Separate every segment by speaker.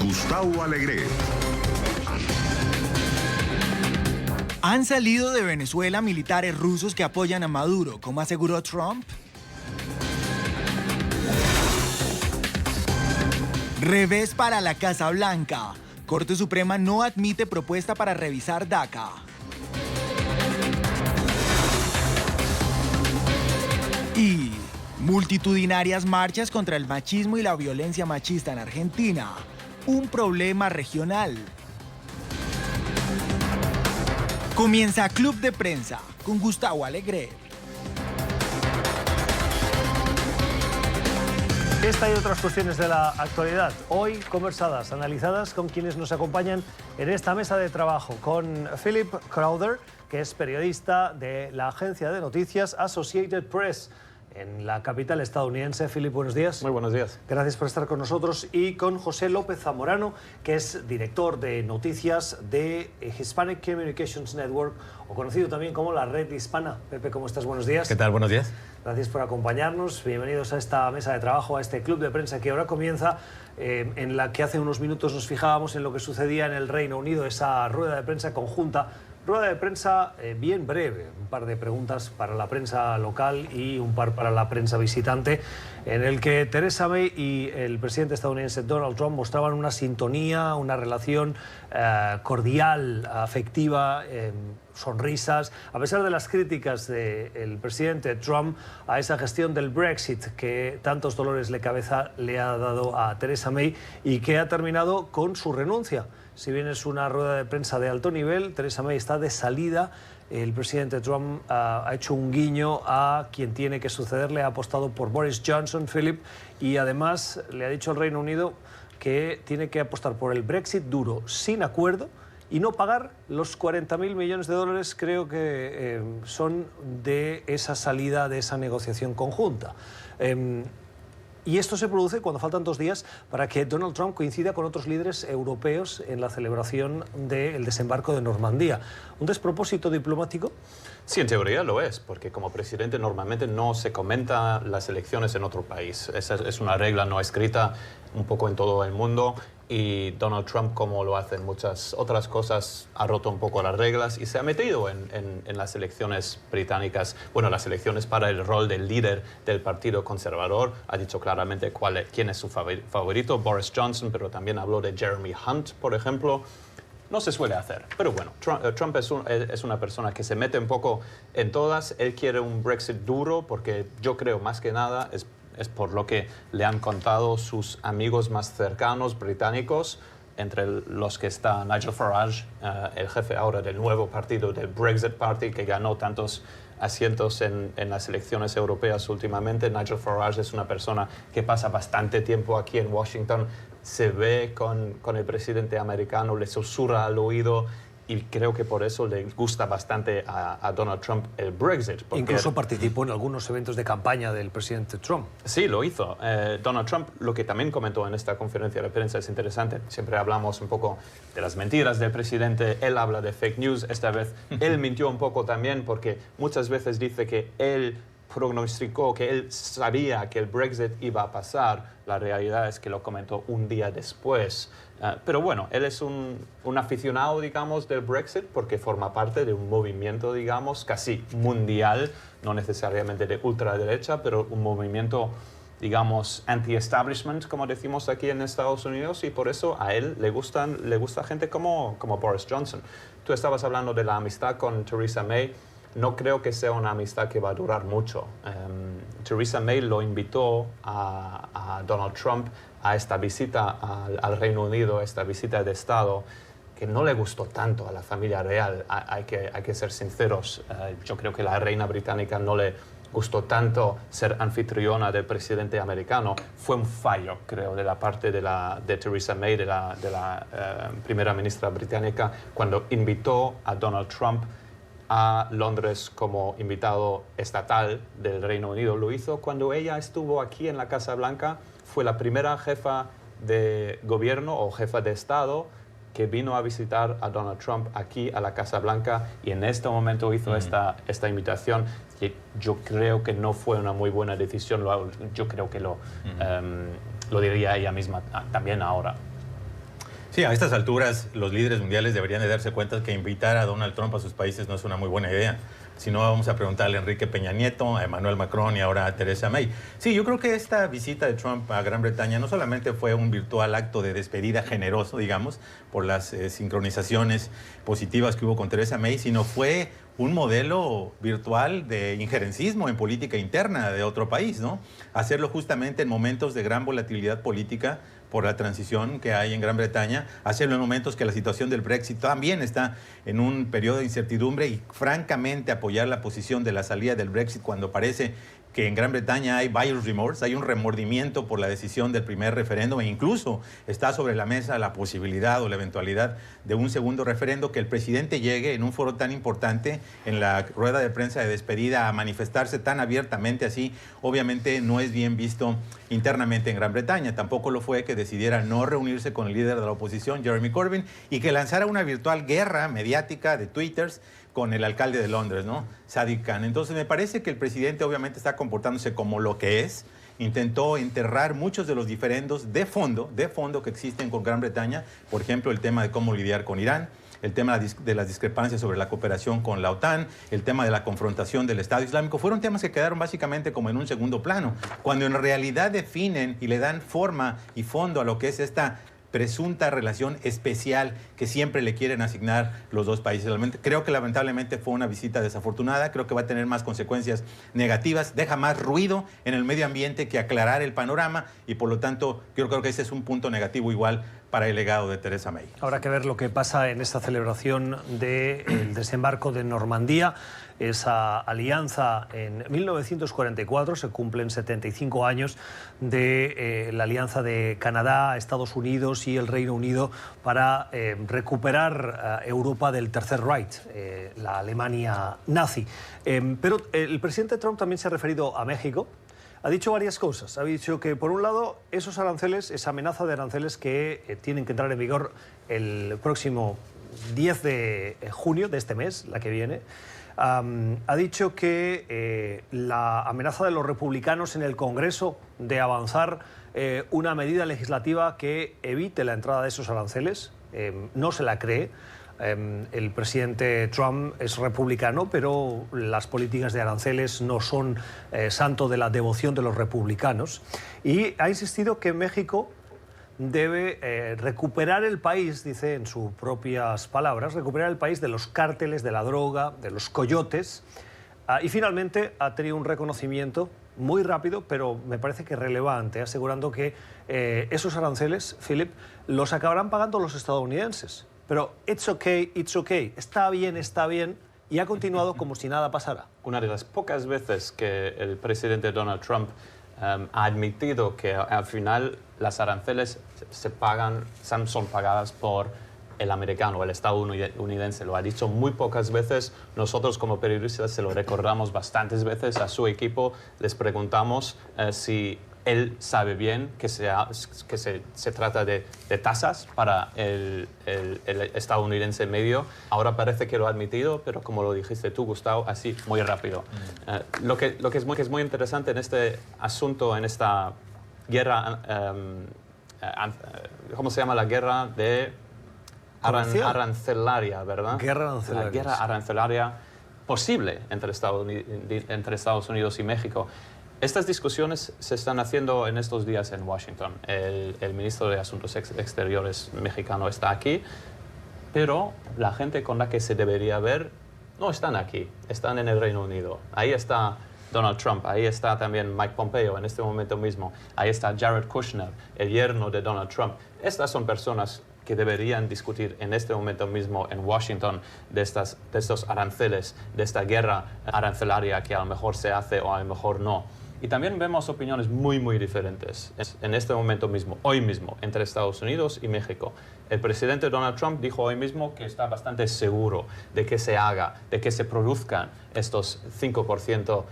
Speaker 1: Gustavo Alegret.
Speaker 2: ¿Han salido de Venezuela militares rusos que apoyan a Maduro, como aseguró Trump? Revés para la Casa Blanca. Corte Suprema no admite propuesta para revisar DACA. Y multitudinarias marchas contra el machismo y la violencia machista en Argentina. Un problema regional. Comienza Club de Prensa con Gustavo Alegret.
Speaker 3: Esta y otras cuestiones de la actualidad, hoy conversadas, analizadas con quienes nos acompañan en esta mesa de trabajo, con Philip Crowder, que es periodista de la agencia de noticias Associated Press en la capital estadounidense. Philip, buenos días.
Speaker 4: Muy buenos días.
Speaker 3: Gracias por estar con nosotros. Y con José López Zamorano, que es director de noticias de Hispanic Communications Network, o conocido también como la Red Hispana. Pepe, ¿cómo estás? Buenos días.
Speaker 4: ¿Qué tal? Buenos días.
Speaker 3: Gracias por acompañarnos. Bienvenidos a esta mesa de trabajo, a este club de prensa que ahora comienza, en la que hace unos minutos nos fijábamos en lo que sucedía en el Reino Unido, esa rueda de prensa conjunta. Rueda de prensa bien breve, un par de preguntas para la prensa local y un par para la prensa visitante, en el que Theresa May y el presidente estadounidense Donald Trump mostraban una sintonía, una relación cordial, afectiva, sonrisas, a pesar de las críticas del presidente Trump a esa gestión del Brexit que tantos dolores de cabeza le ha dado a Theresa May y que ha terminado con su renuncia. Si bien es una rueda de prensa de alto nivel, Theresa May está de salida. El presidente Trump ha hecho un guiño a quien tiene que sucederle, ha apostado por Boris Johnson, Philip, y además le ha dicho al Reino Unido que tiene que apostar por el Brexit duro, sin acuerdo, y no pagar los 40.000 millones de dólares, creo que son de esa salida, de esa negociación conjunta. Y esto se produce cuando faltan 2 días para que Donald Trump coincida con otros líderes europeos en la celebración del desembarco de Normandía. ¿Un despropósito diplomático?
Speaker 4: Sí, en teoría lo es, porque como presidente normalmente no se comenta las elecciones en otro país. Esa es una regla no escrita un poco en todo el mundo, y Donald Trump, como lo hace en muchas otras cosas, ha roto un poco las reglas y se ha metido en las elecciones británicas. Bueno, las elecciones para el rol del líder del Partido Conservador. Ha dicho claramente quién es su favorito, Boris Johnson, pero también habló de Jeremy Hunt, por ejemplo. No se suele hacer, pero bueno, Trump es una persona que se mete un poco en todas. Él quiere un Brexit duro porque yo creo más que nada es por lo que le han contado sus amigos más cercanos británicos, entre los que está Nigel Farage, el jefe ahora del nuevo partido, del Brexit Party, que ganó tantos asientos en las elecciones europeas últimamente. Nigel Farage es una persona que pasa bastante tiempo aquí en Washington, se ve con el presidente americano, le susurra al oído, y creo que por eso le gusta bastante a Donald Trump el Brexit.
Speaker 3: Incluso participó en algunos eventos de campaña del presidente Trump.
Speaker 4: Sí, lo hizo. Donald Trump, lo que también comentó en esta conferencia de prensa es interesante. Siempre hablamos un poco de las mentiras del presidente. Él habla de fake news. Esta vez él mintió un poco también, porque muchas veces dice que él pronosticó, que él sabía que el Brexit iba a pasar. La realidad es que lo comentó un día después. Pero bueno, él es un aficionado, digamos, del Brexit, porque forma parte de un movimiento, digamos, casi mundial, no necesariamente de ultraderecha, pero un movimiento, digamos, anti-establishment, como decimos aquí en Estados Unidos, y por eso a él le gusta gente como Boris Johnson. Tú estabas hablando de la amistad con Theresa May. No creo que sea una amistad que va a durar mucho. Theresa May lo invitó a Donald Trump a esta visita al Reino Unido, esta visita de Estado, que no le gustó tanto a la familia real. Hay que ser sinceros. Yo creo que la reina británica no le gustó tanto ser anfitriona del presidente americano. Fue un fallo, creo, de la parte de Theresa May, de la primera ministra británica, cuando invitó a Donald Trump a Londres como invitado estatal del Reino Unido. Lo hizo cuando ella estuvo aquí en la Casa Blanca. Fue la primera jefa de gobierno o jefa de Estado que vino a visitar a Donald Trump aquí a la Casa Blanca, y en este momento hizo esta invitación. Que yo creo que no fue una muy buena decisión. Yo creo que lo diría ella misma también ahora.
Speaker 1: Sí, a estas alturas los líderes mundiales deberían de darse cuenta que invitar a Donald Trump a sus países no es una muy buena idea. Si no, vamos a preguntarle a Enrique Peña Nieto, a Emmanuel Macron y ahora a Theresa May. Sí, yo creo que esta visita de Trump a Gran Bretaña no solamente fue un virtual acto de despedida generoso, digamos, por las sincronizaciones positivas que hubo con Theresa May, sino fue un modelo virtual de injerencismo en política interna de otro país, ¿no? Hacerlo justamente en momentos de gran volatilidad política por la transición que hay en Gran Bretaña, hacerlo en momentos que la situación del Brexit también está en un periodo de incertidumbre y francamente apoyar la posición de la salida del Brexit cuando parece que en Gran Bretaña hay buyer's remorse, hay un remordimiento por la decisión del primer referéndum e incluso está sobre la mesa la posibilidad o la eventualidad de un segundo referendo, que el presidente llegue en un foro tan importante, en la rueda de prensa de despedida, a manifestarse tan abiertamente así, obviamente no es bien visto internamente en Gran Bretaña. Tampoco lo fue que decidiera no reunirse con el líder de la oposición, Jeremy Corbyn, y que lanzara una virtual guerra mediática de twitters con el alcalde de Londres, ¿no? Sadiq Khan. Entonces me parece que el presidente obviamente está comportándose como lo que es. Intentó enterrar muchos de los diferendos de fondo que existen con Gran Bretaña. Por ejemplo, el tema de cómo lidiar con Irán, el tema de las discrepancias sobre la cooperación con la OTAN, el tema de la confrontación del Estado Islámico, fueron temas que quedaron básicamente como en un segundo plano, cuando en realidad definen y le dan forma y fondo a lo que es esta presunta relación especial que siempre le quieren asignar los dos países. Creo que lamentablemente fue una visita desafortunada, creo que va a tener más consecuencias negativas, deja más ruido en el medio ambiente que aclarar el panorama y por lo tanto yo creo que ese es un punto negativo igual para el legado de Theresa May.
Speaker 3: Habrá que ver lo que pasa en esta celebración del desembarco de Normandía. Esa alianza en 1944, se cumplen 75 años de la alianza de Canadá, Estados Unidos y el Reino Unido para recuperar Europa del Tercer Reich, la Alemania nazi. Pero el presidente Trump también se ha referido a México. Ha dicho varias cosas. Ha dicho que, por un lado, esos aranceles, esa amenaza de aranceles que tienen que entrar en vigor el próximo 10 de junio de este mes, la que viene, ha dicho que la amenaza de los republicanos en el Congreso de avanzar una medida legislativa que evite la entrada de esos aranceles, no se la cree. El presidente Trump es republicano, pero las políticas de aranceles no son santo de la devoción de los republicanos. Y ha insistido que México debe recuperar el país, dice en sus propias palabras, recuperar el país de los cárteles, de la droga, de los coyotes. Y finalmente ha tenido un reconocimiento muy rápido, pero me parece que relevante, asegurando que esos aranceles, Philip, los acabarán pagando los estadounidenses. Pero it's okay, está bien, y ha continuado como si nada pasara.
Speaker 4: Una de las pocas veces que el presidente Donald Trump ha admitido que al final las aranceles son pagadas por el americano, el estadounidense. Lo ha dicho muy pocas veces. Nosotros como periodistas se lo recordamos bastantes veces a su equipo. Les preguntamos si él sabe bien que se trata de tasas para el estadounidense medio. Ahora parece que lo ha admitido, pero como lo dijiste tú, Gustavo, así muy rápido. Lo que es muy interesante en este asunto, en esta guerra, ¿cómo se llama la guerra de arancelaria, ¿verdad?
Speaker 3: Guerra arancelaria.
Speaker 4: La guerra arancelaria posible entre Estados Unidos y México. Estas discusiones se están haciendo en estos días en Washington. El ministro de Asuntos Exteriores mexicano está aquí, pero la gente con la que se debería ver no están aquí, están en el Reino Unido. Ahí está Donald Trump, ahí está también Mike Pompeo en este momento mismo, ahí está Jared Kushner, el yerno de Donald Trump. Estas son personas que deberían discutir en este momento mismo en Washington de estos aranceles, de esta guerra arancelaria que a lo mejor se hace o a lo mejor no. Y también vemos opiniones muy, muy diferentes en este momento mismo, hoy mismo, entre Estados Unidos y México. El presidente Donald Trump dijo hoy mismo que está bastante seguro de que se haga, de que se produzcan estos 5%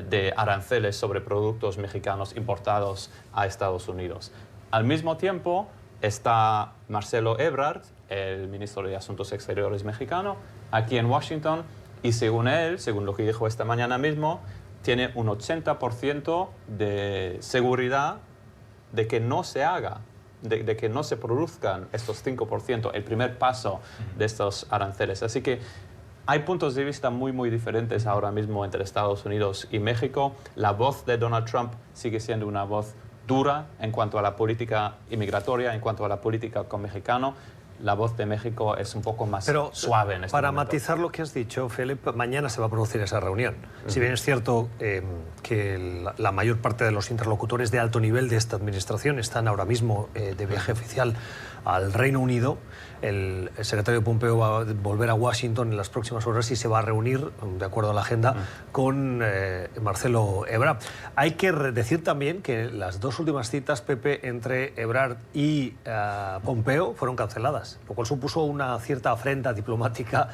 Speaker 4: de aranceles sobre productos mexicanos importados a Estados Unidos. Al mismo tiempo está Marcelo Ebrard, el ministro de Asuntos Exteriores mexicano, aquí en Washington, y según él, según lo que dijo esta mañana mismo, tiene un 80% de seguridad de que no se haga de que no se produzcan estos 5%, el primer paso de estos aranceles. Así que hay puntos de vista muy diferentes ahora mismo entre Estados Unidos y México. La voz de Donald Trump sigue siendo una voz dura en cuanto a la política inmigratoria, en cuanto a la política con Mexicano. La voz de México es un poco más suave en este
Speaker 3: para
Speaker 4: momento.
Speaker 3: matizar lo que has dicho, Felipe, mañana se va a producir esa reunión. Si bien es cierto que la mayor parte de los interlocutores de alto nivel de esta administración están ahora mismo de viaje oficial al Reino Unido, el secretario Pompeo va a volver a Washington en las próximas horas y se va a reunir, de acuerdo a la agenda, con Marcelo Ebrard. Hay que decir también que las dos últimas citas, Pepe, entre Ebrard y Pompeo fueron canceladas, lo cual supuso una cierta afrenta diplomática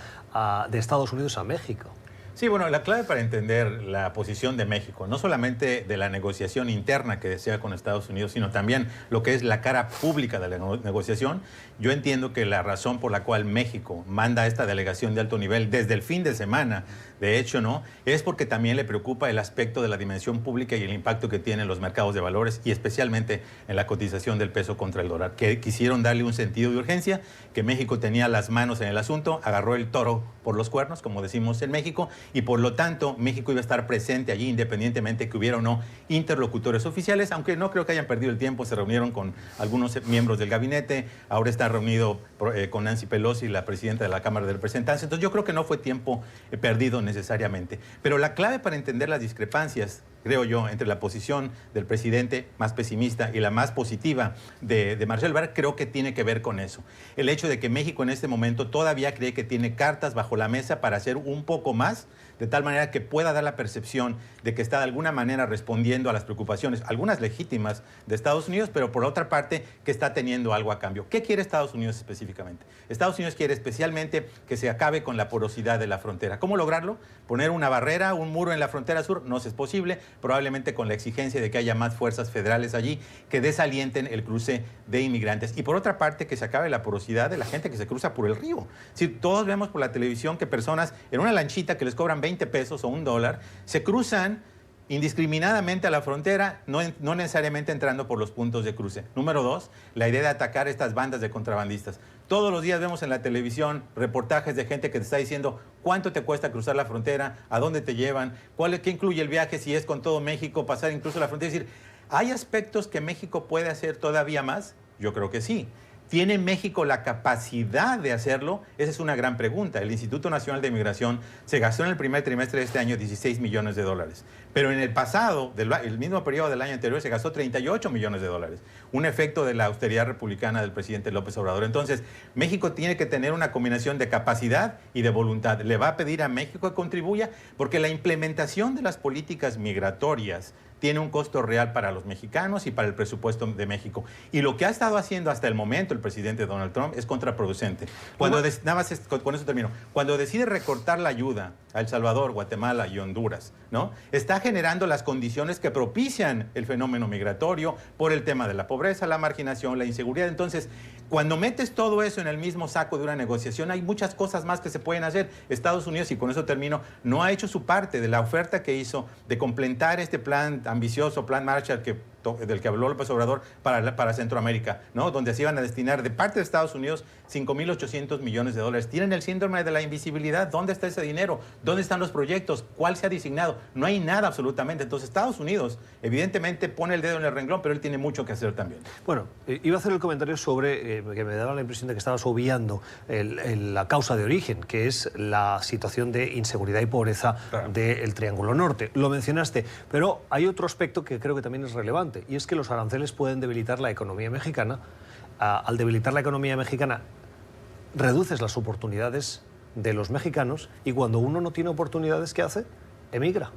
Speaker 3: de Estados Unidos a México.
Speaker 1: Sí, bueno, la clave para entender la posición de México, no solamente de la negociación interna que desea con Estados Unidos, sino también lo que es la cara pública de la negociación, yo entiendo que la razón por la cual México manda a esta delegación de alto nivel desde el fin de semana, de hecho, ¿no?, es porque también le preocupa el aspecto de la dimensión pública y el impacto que tiene en los mercados de valores y especialmente en la cotización del peso contra el dólar, que quisieron darle un sentido de urgencia, que México tenía las manos en el asunto, agarró el toro por los cuernos, como decimos en México, y por lo tanto México iba a estar presente allí independientemente que hubiera o no interlocutores oficiales, aunque no creo que hayan perdido el tiempo, se reunieron con algunos miembros del gabinete, ahora está reunido con Nancy Pelosi, la presidenta de la Cámara de Representantes, entonces yo creo que no fue tiempo perdido necesariamente. Pero la clave para entender las discrepancias, creo yo, entre la posición del presidente más pesimista y la más positiva de Marcelo Ebrard, creo que tiene que ver con eso. El hecho de que México en este momento todavía cree que tiene cartas bajo la mesa para hacer un poco más, de tal manera que pueda dar la percepción de que está de alguna manera respondiendo a las preocupaciones, algunas legítimas de Estados Unidos, pero por otra parte que está teniendo algo a cambio. ¿Qué quiere Estados Unidos específicamente? Estados Unidos quiere especialmente que se acabe con la porosidad de la frontera. ¿Cómo lograrlo? Poner una barrera, un muro en la frontera sur, no es posible, probablemente con la exigencia de que haya más fuerzas federales allí que desalienten el cruce de inmigrantes. Y por otra parte, que se acabe la porosidad de la gente que se cruza por el río. Si todos vemos por la televisión que personas en una lanchita que les cobran 20 pesos o $1, se cruzan indiscriminadamente a la frontera, no necesariamente entrando por los puntos de cruce. Número 2, la idea de atacar estas bandas de contrabandistas. Todos los días vemos en la televisión reportajes de gente que te está diciendo cuánto te cuesta cruzar la frontera, a dónde te llevan, qué incluye el viaje, si es con todo México, pasar incluso la frontera. Es decir, ¿hay aspectos que México puede hacer todavía más? Yo creo que sí. ¿Tiene México la capacidad de hacerlo? Esa es una gran pregunta. El Instituto Nacional de Migración se gastó en el primer trimestre de este año $16 millones, pero en el pasado, el mismo periodo del año anterior, se gastó $38 millones, un efecto de la austeridad republicana del presidente López Obrador. Entonces, México tiene que tener una combinación de capacidad y de voluntad. Le va a pedir a México que contribuya porque la implementación de las políticas migratorias tiene un costo real para los mexicanos y para el presupuesto de México. Y lo que ha estado haciendo hasta el momento el presidente Donald Trump es contraproducente. Con eso termino. Cuando decide recortar la ayuda a El Salvador, Guatemala y Honduras, ¿no?, está generando las condiciones que propician el fenómeno migratorio por el tema de la pobreza, la marginación, la inseguridad. Entonces, cuando metes todo eso en el mismo saco de una negociación, hay muchas cosas más que se pueden hacer. Estados Unidos, y con eso termino, no ha hecho su parte de la oferta que hizo de completar este plan ambicioso, plan Marshall del que habló López Obrador para Centroamérica, ¿no?, donde se iban a destinar de parte de Estados Unidos $5.800 millones. Tienen el síndrome de la invisibilidad. ¿Dónde está ese dinero? ¿Dónde están los proyectos? ¿Cuál se ha designado? No hay nada absolutamente. Entonces Estados Unidos evidentemente pone el dedo en el renglón, pero él tiene mucho que hacer también.
Speaker 3: Bueno, iba a hacer el comentario sobre que me daba la impresión de que estabas obviando la causa de origen, que es la situación de inseguridad y pobreza del Triángulo Norte. Lo mencionaste, pero hay otro aspecto que creo que también es relevante, y es que los aranceles pueden debilitar la economía mexicana. Al debilitar la economía mexicana, reduces las oportunidades de los mexicanos, y cuando uno no tiene oportunidades, ¿qué hace? Emigra.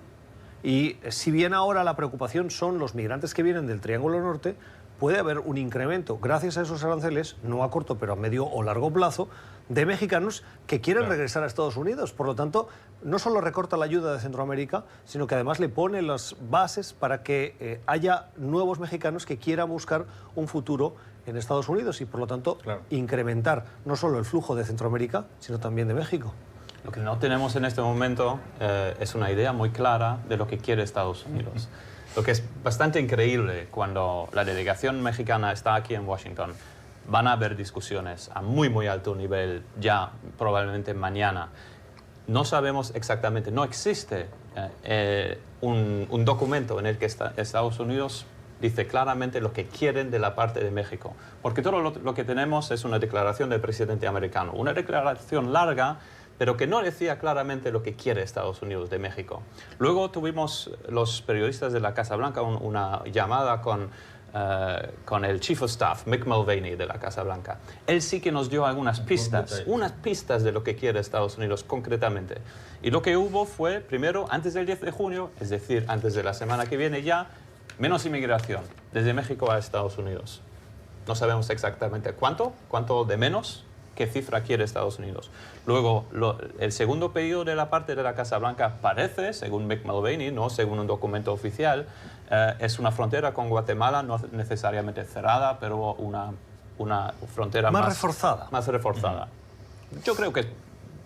Speaker 3: Y si bien ahora la preocupación son los migrantes que vienen del Triángulo Norte, puede haber un incremento, gracias a esos aranceles, no a corto, pero a medio o largo plazo, de mexicanos que quieren regresar a Estados Unidos. Por lo tanto, no solo recorta la ayuda de Centroamérica, sino que además le pone las bases para que haya nuevos mexicanos que quieran buscar un futuro en Estados Unidos y, por lo tanto, incrementar no solo el flujo de Centroamérica, sino también de México.
Speaker 4: Lo que no tenemos en este momento es una idea muy clara de lo que quiere Estados Unidos. Lo que es bastante increíble cuando la delegación mexicana está aquí en Washington, van a haber discusiones a muy alto nivel ya probablemente mañana. No sabemos exactamente, no existe un documento en el que Estados Unidos dice claramente lo que quieren de la parte de México. Porque todo lo que tenemos es una declaración del presidente americano. Una declaración larga, pero que no decía claramente lo que quiere Estados Unidos de México. Luego tuvimos los periodistas de la Casa Blanca una llamada con el Chief of Staff, Mick Mulvaney, de la Casa Blanca. Él sí que nos dio algunas pistas de lo que quiere Estados Unidos concretamente. Y lo que hubo fue, primero, antes del 10 de junio, es decir, antes de la semana que viene ya, menos inmigración desde México a Estados Unidos. No sabemos exactamente cuánto de menos, qué cifra quiere Estados Unidos. Luego, el segundo pedido de la parte de la Casa Blanca parece, según Mick Mulvaney, no según un documento oficial, es una frontera con Guatemala, no necesariamente cerrada, pero una frontera
Speaker 3: más reforzada.
Speaker 4: Más reforzada. Yo creo que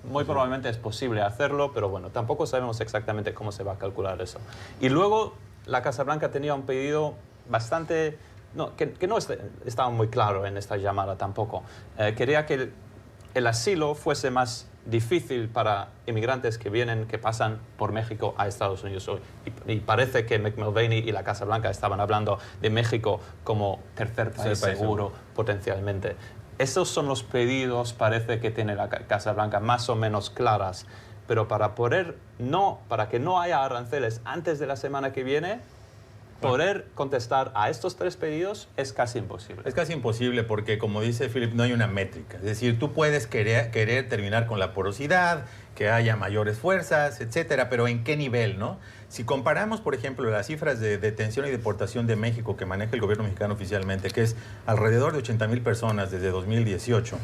Speaker 4: muy probablemente es posible hacerlo, pero bueno, tampoco sabemos exactamente cómo se va a calcular eso. Y luego, la Casa Blanca tenía un pedido bastante... que no estaba muy claro en esta llamada tampoco. Quería que el asilo fuese más difícil para inmigrantes que pasan por México a Estados Unidos hoy. Y parece que Mick Mulvaney y la Casa Blanca estaban hablando de México como tercer país seguro potencialmente. Esos son los pedidos, parece que tiene la Casa Blanca más o menos claras. Pero para que no haya aranceles antes de la semana que viene, poder contestar a estos tres pedidos es casi imposible.
Speaker 1: Es casi imposible porque, como dice Philip, no hay una métrica. Es decir, tú puedes querer terminar con la porosidad, que haya mayores fuerzas, etcétera, pero ¿en qué nivel, no? Si comparamos, por ejemplo, las cifras de detención y deportación de México que maneja el gobierno mexicano oficialmente, que es alrededor de 80,000 personas desde 2018,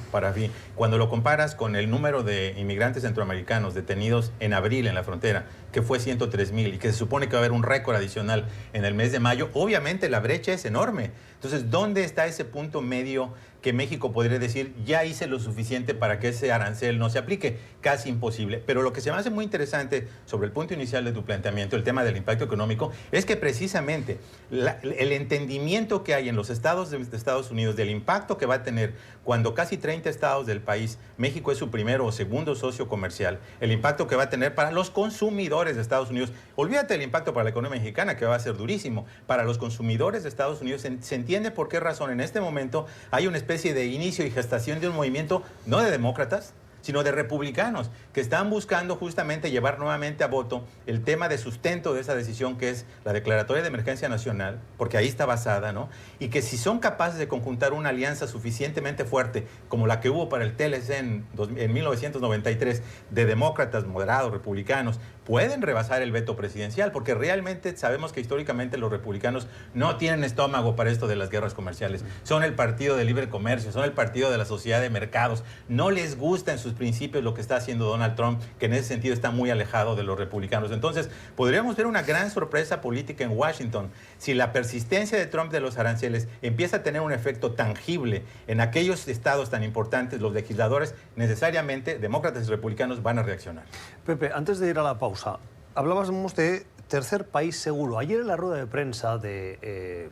Speaker 1: cuando lo comparas con el número de inmigrantes centroamericanos detenidos en abril en la frontera, que fue 103,000 y que se supone que va a haber un récord adicional en el mes de mayo, obviamente la brecha es enorme. Entonces, ¿dónde está ese punto medio que México podría decir, ya hice lo suficiente para que ese arancel no se aplique? Casi imposible. Pero lo que se me hace muy interesante sobre el punto inicial de tu planteamiento, el tema del impacto económico, es que precisamente el entendimiento que hay en los estados de Estados Unidos del impacto que va a tener cuando casi 30 estados del país, México es su primero o segundo socio comercial, el impacto que va a tener para los consumidores de Estados Unidos. Olvídate del impacto para la economía mexicana, que va a ser durísimo. Para los consumidores de Estados Unidos se entiende por qué razón en este momento hay una especie de inicio y gestación de un movimiento no de demócratas, sino de republicanos, que están buscando justamente llevar nuevamente a voto el tema de sustento de esa decisión, que es la declaratoria de emergencia nacional, porque ahí está basada, ¿no? Y que si son capaces de conjuntar una alianza suficientemente fuerte, como la que hubo para el TLC en 1993, de demócratas, moderados, republicanos, pueden rebasar el veto presidencial, porque realmente sabemos que históricamente los republicanos no tienen estómago para esto de las guerras comerciales. Son el partido de libre comercio, son el partido de la sociedad de mercados. No les gusta en sus principios lo que está haciendo Donald Trump, que en ese sentido está muy alejado de los republicanos. Entonces, podríamos ver una gran sorpresa política en Washington si la persistencia de Trump de los aranceles empieza a tener un efecto tangible en aquellos estados tan importantes. Los legisladores necesariamente, demócratas y republicanos, van a reaccionar.
Speaker 3: Pepe, antes de ir a la pausa, hablábamos de tercer país seguro. Ayer en la rueda de prensa de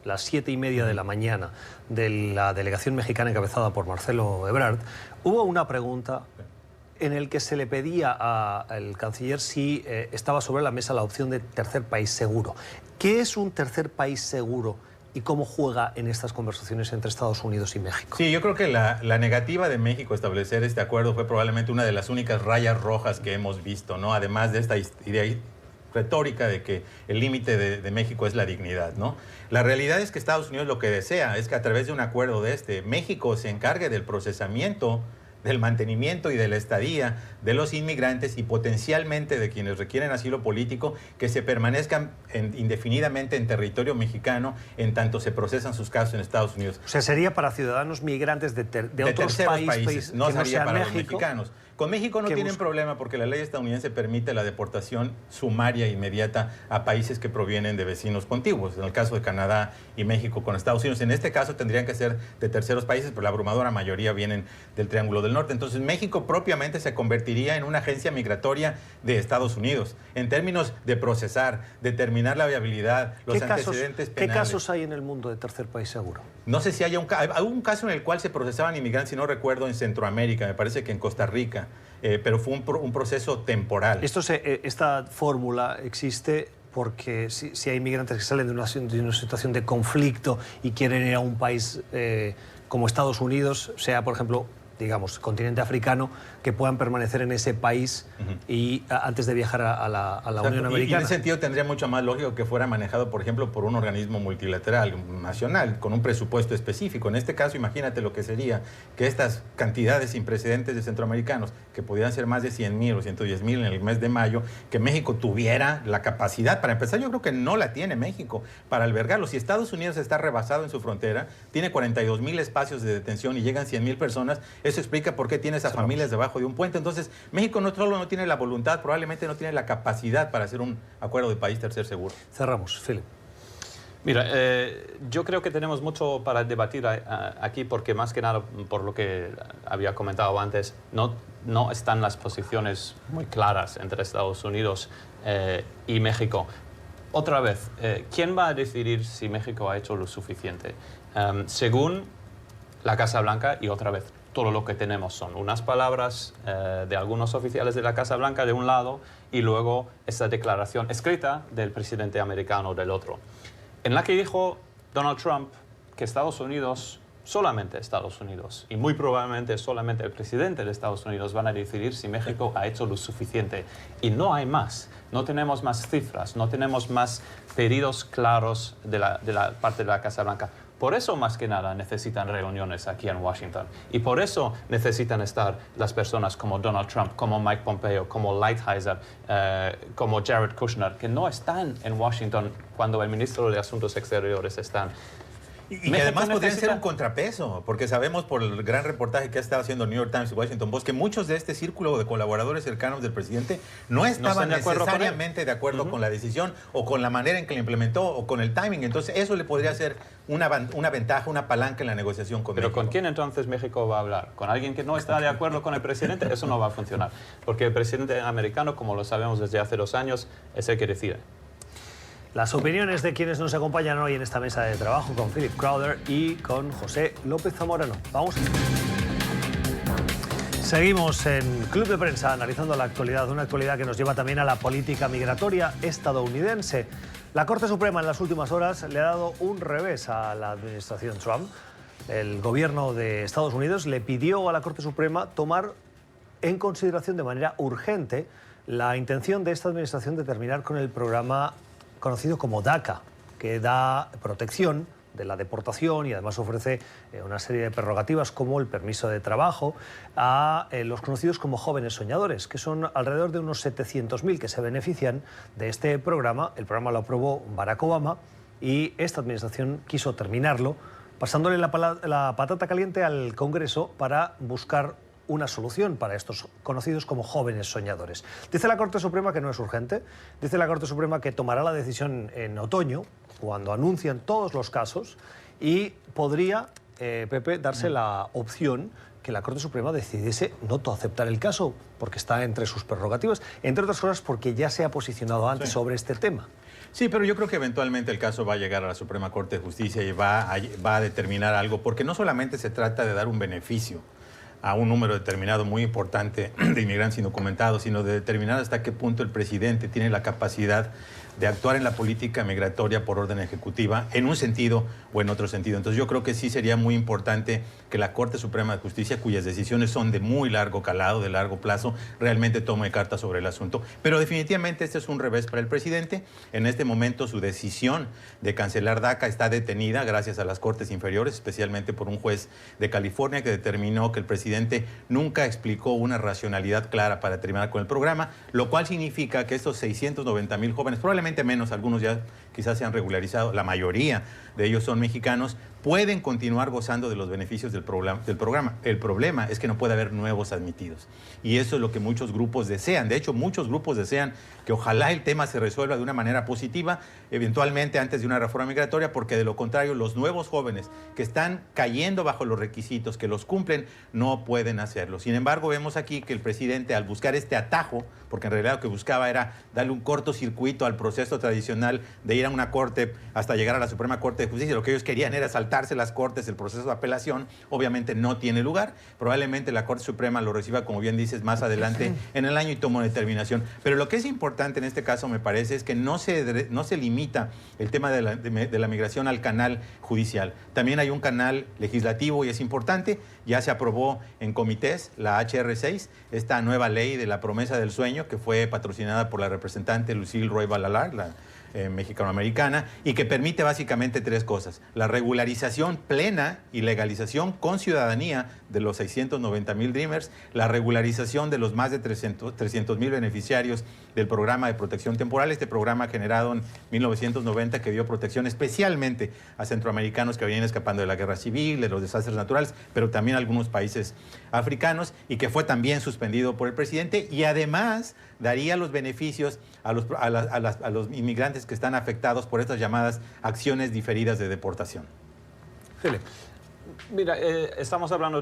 Speaker 3: las 7:30 de la mañana de la delegación mexicana encabezada por Marcelo Ebrard, hubo una pregunta en el que se le pedía al canciller si estaba sobre la mesa la opción de tercer país seguro. ¿Qué es un tercer país seguro y cómo juega en estas conversaciones entre Estados Unidos y México?
Speaker 1: Sí, yo creo que la negativa de México a establecer este acuerdo fue probablemente una de las únicas rayas rojas que hemos visto, ¿no? Además de esta idea retórica de que el límite de México es la dignidad, ¿no? La realidad es que Estados Unidos lo que desea es que a través de un acuerdo de México se encargue del procesamiento, del mantenimiento y de la estadía de los inmigrantes y potencialmente de quienes requieren asilo político, que se permanezcan indefinidamente en territorio mexicano en tanto se procesan sus casos en Estados Unidos.
Speaker 3: O sea, sería para ciudadanos migrantes de otros países
Speaker 1: no
Speaker 3: que no
Speaker 1: sería
Speaker 3: sean
Speaker 1: para
Speaker 3: México,
Speaker 1: los mexicanos. Con México no tienen problema porque la ley estadounidense permite la deportación sumaria e inmediata a países que provienen de vecinos contiguos. En el caso de Canadá y México con Estados Unidos, en este caso tendrían que ser de terceros países, pero la abrumadora mayoría vienen del Triángulo de del Norte. Entonces México propiamente se convertiría en una agencia migratoria de Estados Unidos, en términos de procesar, determinar la viabilidad, los antecedentes penales.
Speaker 3: ¿Qué casos hay en el mundo de tercer país seguro?
Speaker 1: No sé si haya un caso en el cual se procesaban inmigrantes, si no recuerdo, en Centroamérica, me parece que en Costa Rica, pero fue un proceso temporal.
Speaker 3: Esta fórmula existe porque si hay inmigrantes que salen de una situación de conflicto y quieren ir a un país como Estados Unidos, sea, por ejemplo, digamos, continente africano, que puedan permanecer en ese país y antes de viajar a la Unión Americana.
Speaker 1: Y en ese sentido tendría mucho más lógico que fuera manejado, por ejemplo, por un organismo multilateral, nacional, con un presupuesto específico. En este caso, imagínate lo que sería que estas cantidades sin precedentes de centroamericanos, que pudieran ser más de 100,000 o 110,000 en el mes de mayo, que México tuviera la capacidad, para empezar, yo creo que no la tiene México para albergarlos. Si Estados Unidos está rebasado en su frontera, tiene 42,000 espacios de detención y llegan 100,000 personas, eso explica por qué tienes a familias debajo de un puente. Entonces, México no solo no tiene la voluntad, probablemente no tiene la capacidad para hacer un acuerdo de país tercer seguro.
Speaker 3: Cerramos, Philip.
Speaker 4: Mira, yo creo que tenemos mucho para debatir aquí porque más que nada, por lo que había comentado antes, no están las posiciones muy claras entre Estados Unidos y México. Otra vez, ¿quién va a decidir si México ha hecho lo suficiente? Según la Casa Blanca, y otra vez, todo lo que tenemos son unas palabras de algunos oficiales de la Casa Blanca de un lado y luego esta declaración escrita del presidente americano del otro, en la que dijo Donald Trump que Estados Unidos, solamente Estados Unidos, y muy probablemente solamente el presidente de Estados Unidos van a decidir si México ha hecho lo suficiente. Y no hay más. No tenemos más cifras, no tenemos más pedidos claros de la parte de la Casa Blanca. Por eso, más que nada, necesitan reuniones aquí en Washington. Y por eso necesitan estar las personas como Donald Trump, como Mike Pompeo, como Lighthizer, como Jared Kushner, que no están en Washington cuando el ministro de Asuntos Exteriores están.
Speaker 1: Y que además podrían ser un contrapeso, porque sabemos por el gran reportaje que ha estado haciendo New York Times y Washington Post que muchos de este círculo de colaboradores cercanos del presidente no estaban necesariamente de acuerdo con la decisión o con la manera en que la implementó o con el timing. Entonces eso le podría ser una ventaja, una palanca en la negociación con México.
Speaker 4: ¿Pero con quién entonces México va a hablar? ¿Con alguien que no está de acuerdo con el presidente? Eso no va a funcionar, porque el presidente americano, como lo sabemos desde hace 2 años, es el que decide.
Speaker 3: Las opiniones de quienes nos acompañan hoy en esta mesa de trabajo con Philip Crowder y con José López Zamorano. Vamos. Seguimos en Club de Prensa analizando la actualidad, una actualidad que nos lleva también a la política migratoria estadounidense. La Corte Suprema en las últimas horas le ha dado un revés a la administración Trump. El gobierno de Estados Unidos le pidió a la Corte Suprema tomar en consideración de manera urgente la intención de esta administración de terminar con el programa conocido como DACA, que da protección de la deportación y además ofrece una serie de prerrogativas como el permiso de trabajo a los conocidos como jóvenes soñadores, que son alrededor de unos 700.000 que se benefician de este programa. El programa lo aprobó Barack Obama y esta administración quiso terminarlo, pasándole la patata caliente al Congreso para buscar una solución para estos conocidos como jóvenes soñadores. Dice la Corte Suprema que no es urgente, dice la Corte Suprema que tomará la decisión en otoño, cuando anuncian todos los casos, y podría, Pepe, darse la opción que la Corte Suprema decidiese no aceptar el caso, porque está entre sus prerrogativas, entre otras cosas porque ya se ha posicionado antes sobre este tema.
Speaker 1: Sí, pero yo creo que eventualmente el caso va a llegar a la Suprema Corte de Justicia y va a determinar algo, porque no solamente se trata de dar un beneficio a un número determinado muy importante de inmigrantes indocumentados, sino de determinar hasta qué punto el presidente tiene la capacidad de actuar en la política migratoria por orden ejecutiva, en un sentido o en otro sentido. Entonces yo creo que sí sería muy importante que la Corte Suprema de Justicia, cuyas decisiones son de muy largo calado, de largo plazo, realmente tome cartas sobre el asunto. Pero definitivamente este es un revés para el presidente. En este momento su decisión de cancelar DACA está detenida gracias a las Cortes Inferiores, especialmente por un juez de California que determinó que el presidente nunca explicó una racionalidad clara para terminar con el programa, lo cual significa que estos 690,000 jóvenes, probablemente menos, algunos ya quizás se han regularizado, la mayoría de ellos son mexicanos, pueden continuar gozando de los beneficios del programa. El problema es que no puede haber nuevos admitidos. Y eso es lo que muchos grupos desean. De hecho, muchos grupos desean que ojalá el tema se resuelva de una manera positiva, eventualmente antes de una reforma migratoria, porque de lo contrario, los nuevos jóvenes que están cayendo bajo los requisitos, que los cumplen, no pueden hacerlo. Sin embargo, vemos aquí que el presidente, al buscar este atajo, porque en realidad lo que buscaba era darle un cortocircuito al proceso tradicional de ir a una corte hasta llegar a la Suprema Corte de Justicia, lo que ellos querían era saltarse las cortes, el proceso de apelación, obviamente no tiene lugar. Probablemente la Corte Suprema lo reciba, como bien dices, más adelante en el año y toma determinación. Pero lo que es importante en este caso, me parece, es que no se limita el tema de la migración al canal judicial. También hay un canal legislativo y es importante. Ya se aprobó en comités la HR6, esta nueva ley de la promesa del sueño, que fue patrocinada por la representante Lucille Roy Balalar, la mexicanoamericana, y que permite básicamente tres cosas: la regularización plena y legalización con ciudadanía de los 690,000 Dreamers, la regularización de los más de 300,000 beneficiarios del programa de protección temporal, este programa generado en 1990 que dio protección especialmente a centroamericanos que venían escapando de la guerra civil, de los desastres naturales, pero también a algunos países africanos, y que fue también suspendido por el presidente, y además daría los beneficios a los inmigrantes que están afectados por estas llamadas acciones diferidas de deportación.
Speaker 3: Philip.
Speaker 4: Mira, estamos hablando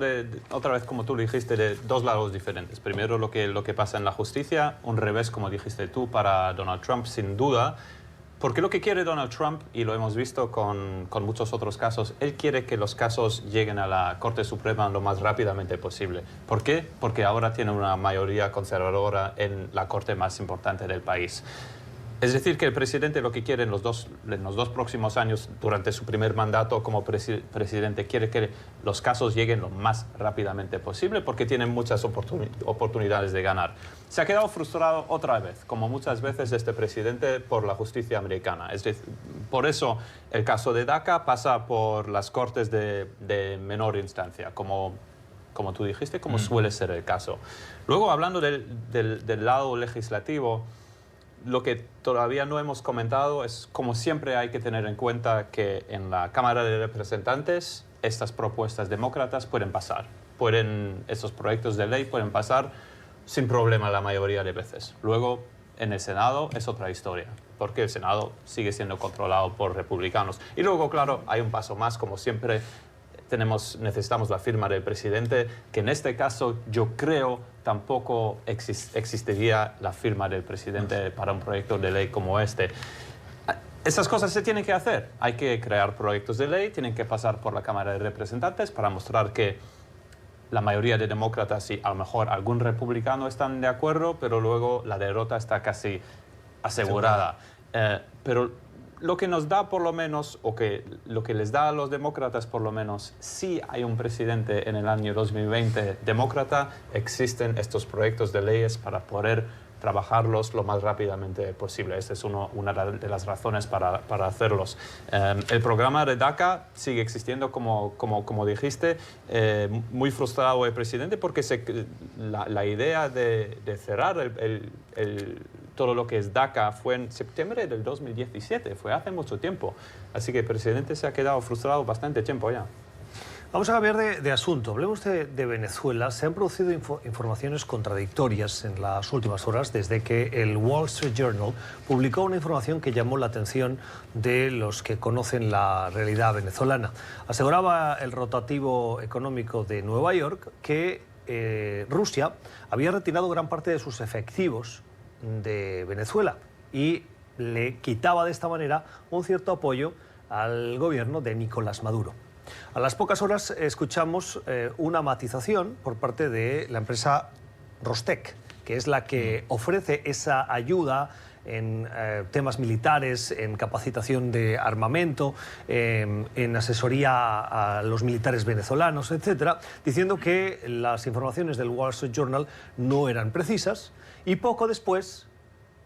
Speaker 4: otra vez, como tú lo dijiste, de dos lados diferentes. Primero, lo que pasa en la justicia, un revés, como dijiste tú, para Donald Trump, sin duda. Porque lo que quiere Donald Trump, y lo hemos visto con muchos otros casos, él quiere que los casos lleguen a la Corte Suprema lo más rápidamente posible. ¿Por qué? Porque ahora tiene una mayoría conservadora en la corte más importante del país. Es decir, que el presidente lo que quiere en los dos próximos años, durante su primer mandato como presidente, quiere que los casos lleguen lo más rápidamente posible porque tienen muchas oportunidades de ganar. Se ha quedado frustrado otra vez, como muchas veces este presidente, por la justicia americana. Es decir, por eso el caso de DACA pasa por las cortes de menor instancia, como tú dijiste, como suele ser el caso. Luego, hablando del lado legislativo, lo que todavía no hemos comentado es, como siempre, hay que tener en cuenta que en la Cámara de Representantes estas propuestas demócratas pueden pasar. Estos proyectos de ley pueden pasar sin problema la mayoría de veces. Luego, en el Senado es otra historia, porque el Senado sigue siendo controlado por republicanos. Y luego, claro, hay un paso más, como siempre, necesitamos la firma del presidente, que en este caso yo creo tampoco existiría la firma del presidente para un proyecto de ley como este. Esas cosas se tienen que hacer. Hay que crear proyectos de ley, tienen que pasar por la Cámara de Representantes para mostrar que la mayoría de demócratas y a lo mejor algún republicano están de acuerdo, pero luego la derrota está casi asegurada. Pero lo que nos da por lo menos, lo que les da a los demócratas por lo menos, si hay un presidente en el año 2020 demócrata, existen estos proyectos de leyes para poder trabajarlos lo más rápidamente posible. Esta es una de las razones para hacerlos. El programa de DACA sigue existiendo, como dijiste, muy frustrado el presidente porque la idea de cerrar todo lo que es DACA fue en septiembre del 2017, fue hace mucho tiempo. Así que el presidente se ha quedado frustrado bastante tiempo ya.
Speaker 3: Vamos a cambiar de asunto. Hablemos de Venezuela. Se han producido informaciones contradictorias en las últimas horas desde que el Wall Street Journal publicó una información que llamó la atención de los que conocen la realidad venezolana. Aseguraba el rotativo económico de Nueva York que Rusia había retirado gran parte de sus efectivos de Venezuela y le quitaba de esta manera un cierto apoyo al gobierno de Nicolás Maduro. A las pocas horas escuchamos una matización por parte de la empresa Rostec, que es la que ofrece esa ayuda en temas militares, en capacitación de armamento, en asesoría a los militares venezolanos, etcétera, diciendo que las informaciones del Wall Street Journal no eran precisas, y poco después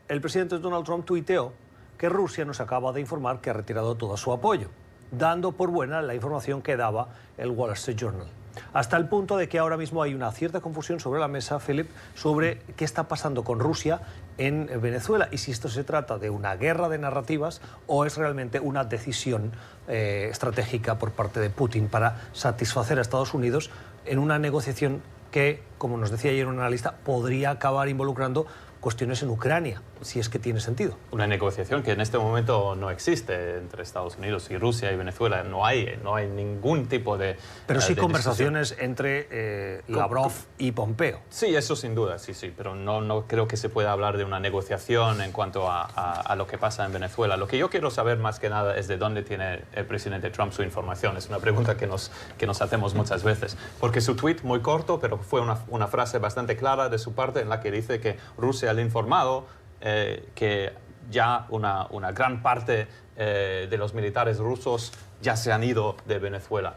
Speaker 3: el presidente Donald Trump tuiteó que Rusia nos acaba de informar que ha retirado todo su apoyo, dando por buena la información que daba el Wall Street Journal. Hasta el punto de que ahora mismo hay una cierta confusión sobre la mesa, Philip, sobre qué está pasando con Rusia en Venezuela y si esto se trata de una guerra de narrativas o es realmente una decisión estratégica por parte de Putin para satisfacer a Estados Unidos en una negociación que, como nos decía ayer un analista, podría acabar involucrando cuestiones en Ucrania, si es que tiene sentido.
Speaker 4: Una negociación que en este momento no existe entre Estados Unidos y Rusia y Venezuela. No hay ningún tipo de...
Speaker 3: Pero sí
Speaker 4: de
Speaker 3: conversaciones
Speaker 4: discusión
Speaker 3: entre Lavrov y Pompeo.
Speaker 4: Sí, eso sin duda, sí, pero no creo que se pueda hablar de una negociación en cuanto a lo que pasa en Venezuela. Lo que yo quiero saber más que nada es de dónde tiene el presidente Trump su información. Es una pregunta que nos hacemos muchas veces. Porque su tweet, muy corto, pero fue una frase bastante clara de su parte en la que dice que Rusia le ha informado que ya una gran parte de los militares rusos ya se han ido de Venezuela.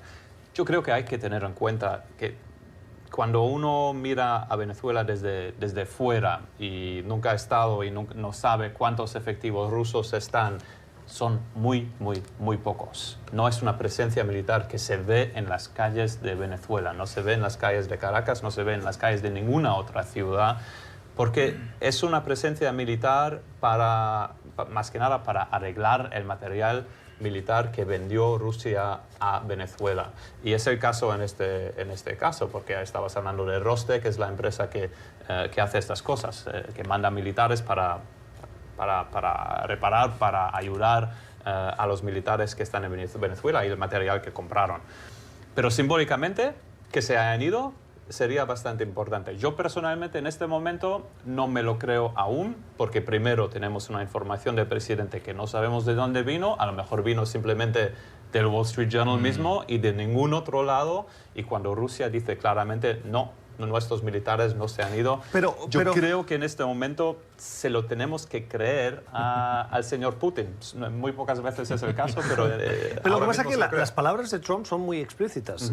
Speaker 4: Yo creo que hay que tener en cuenta que cuando uno mira a Venezuela desde fuera y nunca ha estado y no sabe cuántos efectivos rusos están, son muy pocos. No es una presencia militar que se ve en las calles de Venezuela, no se ve en las calles de Caracas, no se ve en las calles de ninguna otra ciudad, porque es una presencia militar más que nada para arreglar el material militar que vendió Rusia a Venezuela. Y es el caso en este caso, porque estabas hablando de Rostec, que es la empresa que hace estas cosas, que manda militares para reparar, para ayudar a los militares que están en Venezuela y el material que compraron. Pero simbólicamente, que se hayan ido, sería bastante importante. Yo personalmente en este momento no me lo creo aún, porque primero tenemos una información del presidente que no sabemos de dónde vino, a lo mejor vino simplemente del Wall Street Journal mismo y de ningún otro lado, y cuando Rusia dice claramente no, nuestros militares no se han ido. Yo creo que en este momento se lo tenemos que creer al señor Putin. Muy pocas veces es el caso, pero...
Speaker 3: Pero lo que pasa es que las palabras de Trump son muy explícitas.